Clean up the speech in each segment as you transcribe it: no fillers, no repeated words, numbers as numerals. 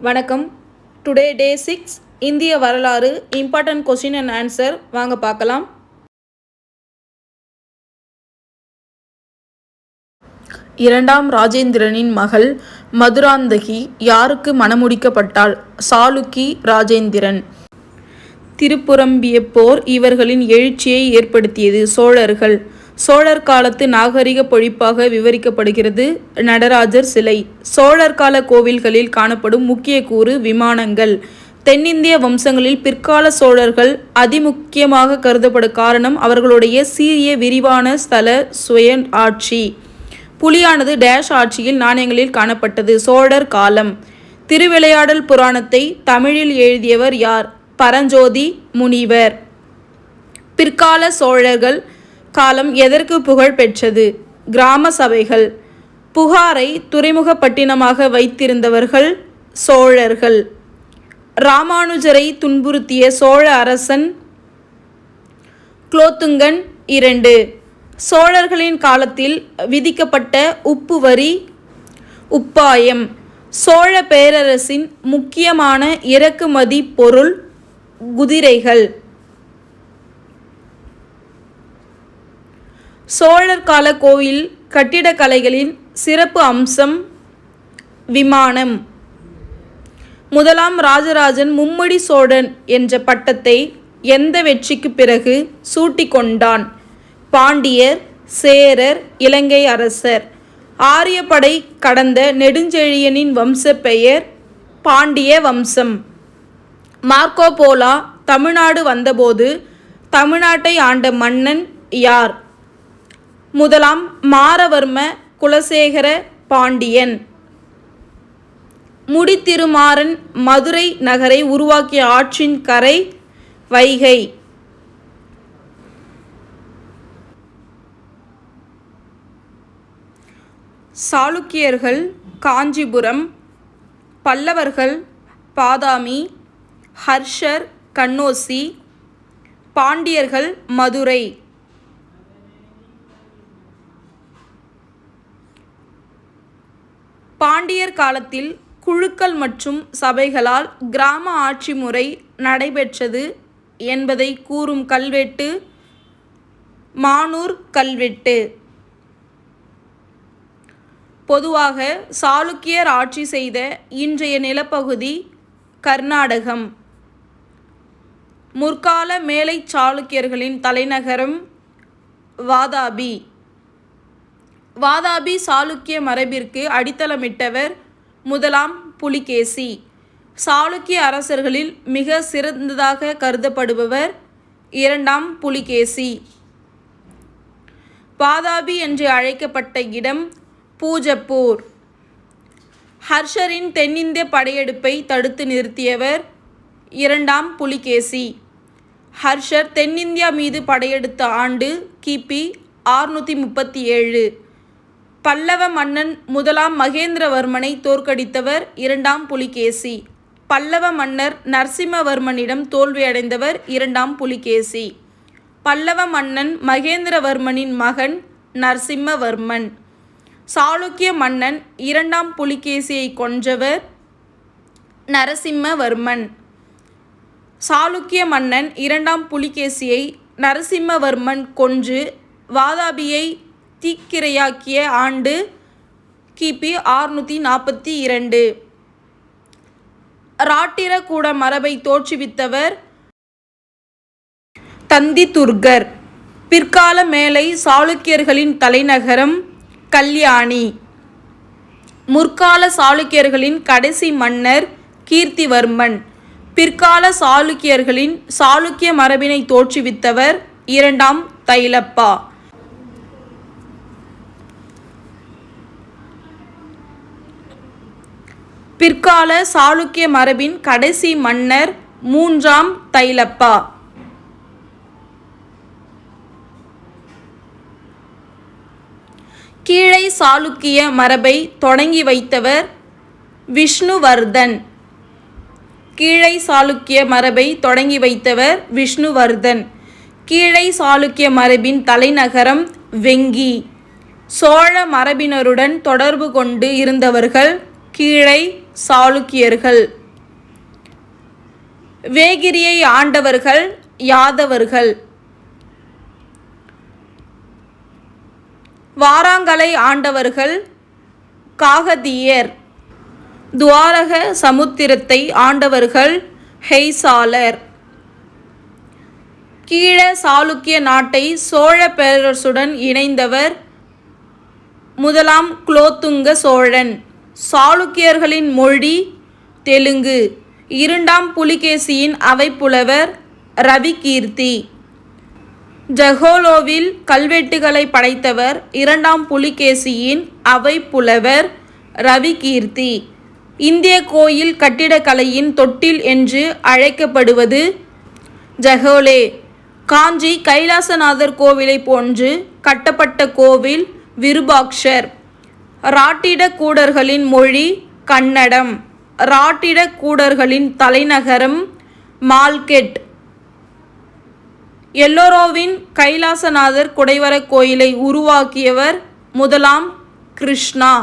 வணக்கம். Today Day-6 இந்திய வரலாறு இம்பார்ட்டன்ட் கொஸ்டின் அண்ட் ஆன்சர் வாங்க பார்க்கலாம். இரண்டாம் ராஜேந்திரனின் மகள் மதுராந்தகி யாருக்கு மணமுடிக்கப்பட்டாள்? சாளுக்கி ராஜேந்திரன். திருப்புரம்பியப் போர் இவர்களின் எழுச்சியை ஏற்படுத்தியது. சோழர்கள். சோழர் காலத்து நாகரிக பொழிப்பாக விவரிக்கப்படுகிறது. நடராஜர் சிலை. சோழர் கால கோவில்களில் காணப்படும் முக்கிய கூறு விமானங்கள். தென்னிந்திய வம்சங்களில் பிற்கால சோழர்கள் அதிமுக்கியமாக கருதப்படும் காரணம் அவர்களுடைய சீரிய விரிவான ஸ்தல சுய ஆட்சி. புலியானது டேஷ் ஆட்சியில் நாணயங்களில் காணப்பட்டது. சோழர் காலம். திருவிளையாடல் புராணத்தை தமிழில் எழுதியவர் யார்? பரஞ்சோதி முனிவர். பிற்கால சோழர்கள் காலம் எதற்கு புகழ் பெற்றது? கிராம சபைகள். புகாரை துறைமுகப்பட்டினமாக வைத்திருந்தவர்கள் சோழர்கள். இராமானுஜரை துன்புறுத்திய சோழ அரசன் குலோத்துங்கன் 2. சோழர்களின் காலத்தில் விதிக்கப்பட்ட உப்பு வரி உப்பாயம். சோழ பேரரசின் முக்கியமான இறக்குமதி பொருள் குதிரைகள். சோழர் கால கோவில் கட்டிடக்கலைகளின் சிறப்பு அம்சம் விமானம். முதலாம் ராஜராஜன் மும்மடி சோழன் என்ற பட்டத்தை எந்த வெற்றிக்கு பிறகு சூட்டிக்கொண்டான்? பாண்டியர், சேரர், இலங்கை அரசர். ஆரியப்படை கடந்த நெடுஞ்செழியனின் வம்ச பெயர் பாண்டிய வம்சம். மார்க்கோ போலோ தமிழ்நாடு வந்தபோது தமிழ்நாட்டை ஆண்ட மன்னன் யார்? முதலாம் மாரவர்ம குலசேகர பாண்டியன். முடித்திருமாறன் மதுரை நகரை உருவாக்கிய ஆற்றின் கரை வைகை. சாளுக்கியர்கள் காஞ்சிபுரம். பல்லவர்கள் பாதாமி, ஹர்ஷர் கண்ணோசி. பாண்டியர்கள் மதுரை. பாண்டியர் காலத்தில் குழுக்கள் மற்றும் சபைகளால் கிராம ஆட்சி முறை நடைபெற்றது என்பதை கூறும் கல்வெட்டு மானூர் கல்வெட்டு. பொதுவாக சாளுக்கியர் ஆட்சி செய்த இன்றைய நிலப்பகுதி கர்நாடகம். முற்கால மேலை சாளுக்கியர்களின் தலைநகரம் வாதாபி. வாதாபி சாளுக்கிய மரபிற்கு அடித்தளமிட்டவர் முதலாம் புலிகேசி. சாளுக்கிய அரசர்களில் மிக சிறந்ததாக கருதப்படுபவர் இரண்டாம் புலிகேசி. வாதாபி என்று அழைக்கப்பட்ட இடம் பூஜப்பூர். ஹர்ஷரின் தென்னிந்திய படையெடுப்பை தடுத்து நிறுத்தியவர் இரண்டாம் புலிகேசி. ஹர்ஷர் தென்னிந்தியா மீது படையெடுத்த ஆண்டு கிபி 637. பல்லவ மன்னன் முதலாம் மகேந்திரவர்மனை தோற்கடித்தவர் இரண்டாம் புலிகேசி. பல்லவ மன்னர் நரசிம்மவர்மனிடம் தோல்வியடைந்தவர் இரண்டாம் புலிகேசி. பல்லவ மன்னன் மகேந்திரவர்மனின் மகன் நரசிம்மவர்மன். சாளுக்கிய மன்னன் இரண்டாம் புலிகேசியை கொன்றவர் நரசிம்மவர்மன். சாளுக்கிய மன்னன் இரண்டாம் புலிகேசியை நரசிம்மவர்மன் கொன்று வாதாபியை தீக்கிரையாக்கிய ஆண்டு கிபி 642. ராட்டிரகூட மரபை தோற்றுவித்தவர் தந்திதுர்கர். பிற்கால மேலை சாளுக்கியர்களின் தலைநகரம் கல்யாணி. முற்கால சாளுக்கியர்களின் கடைசி மன்னர் கீர்த்திவர்மன். பிற்கால சாளுக்கியர்களின் சாளுக்கிய மரபினை தோற்றுவித்தவர் இரண்டாம் தைலப்பா. பிற்கால சாளுக்கிய மரபின் கடைசி மன்னர் மூன்றாம் தைலப்பா. கீழை சாளுக்கிய மரபை தொடங்கி வைத்தவர் விஷ்ணுவர்தன். கீழை சாளுக்கிய மரபை தொடங்கி வைத்தவர் விஷ்ணுவர்தன். கீழை சாளுக்கிய மரபின் தலைநகரம் வெங்கி. சோழ மரபினருடன் தொடர்பு கொண்டு இருந்தவர்கள் கீழை சாளுக்கியர்கள். வேகிரியை ஆண்டவர்கள் யாதவர்கள். வாராங்கலை ஆண்டவர்கள் காகதியர். துவாரக சமுத்திரத்தை ஆண்டவர்கள் ஹெய்சாலர். கீழ சாளுக்கிய நாட்டை சோழ பேரரசுடன் இணைந்தவர் முதலாம் குலோத்துங்க சோழன். சாளுக்கியர்களின் மொழி தெலுங்கு. இரண்டாம் புலிகேசியின் அவைப்புலவர் ரவிகீர்த்தி. ஜகோலோவில் கல்வெட்டுகளை படைத்தவர் இரண்டாம் புலிகேசியின் அவைப்புலவர் ரவிகீர்த்தி. இந்திய கோயில் கட்டிடக்கலையின் தொட்டில் என்று அழைக்கப்படுவது ஜகோலே. காஞ்சி கைலாசநாதர் கோவிலை போன்று கட்டப்பட்ட கோவில் விருபாக்ஷர். ராட்டிட கூடர்களின் மொழி கன்னடம். ராட்டிட கூடர்களின் தலைநகரம் மால்கெட். எல்லோரோவின் கைலாசநாதர் குடைவர கோயிலை உருவாக்கியவர் முதலாம் கிருஷ்ணா.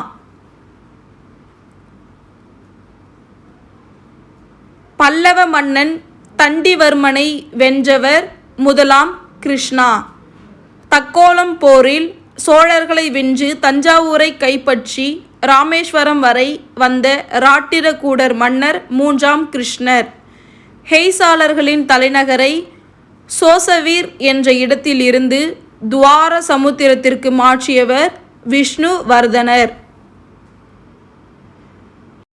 பல்லவ மன்னன் தண்டிவர்மனை வென்றவர் முதலாம் கிருஷ்ணா. தக்கோலம் போரில் சோழர்களை வென்று தஞ்சாவூரை கைப்பற்றி ராமேஸ்வரம் வரை வந்த ராட்டிரகூடர் மன்னர் மூன்றாம் கிருஷ்ணர். ஹெய்சாலர்களின் தலைநகரை சோசவீர் என்ற இடத்தில் இருந்து துவார சமுத்திரத்திற்கு மாற்றியவர் விஷ்ணுவர்தனர்.